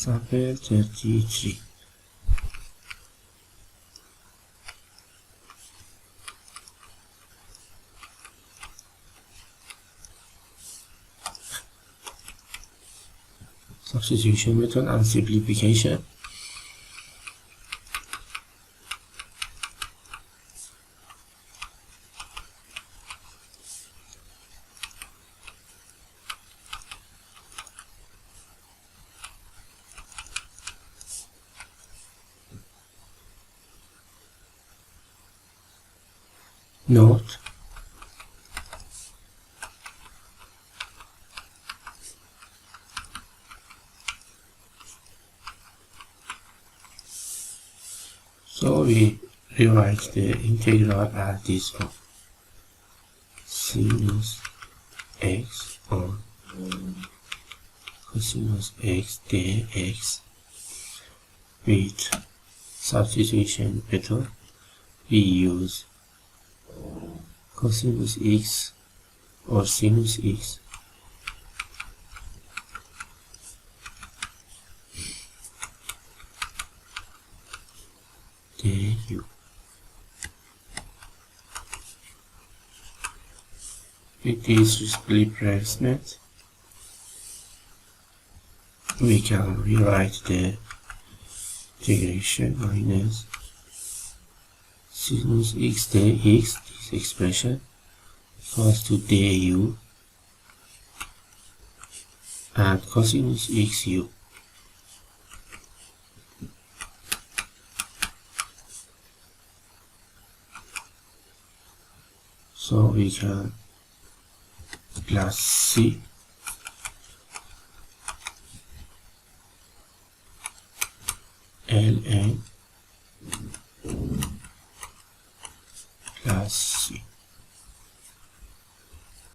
Example 33. Substitution method and simplification. Note: so we rewrite the integral as this form: sinus x on cosinus x dx. With substitution method, we use cosinus x or sinus x du. With this replacement, we can rewrite the integration minus sinus x dx, this expression, equals to du and cosinus xu. So we can plus c ln plus c.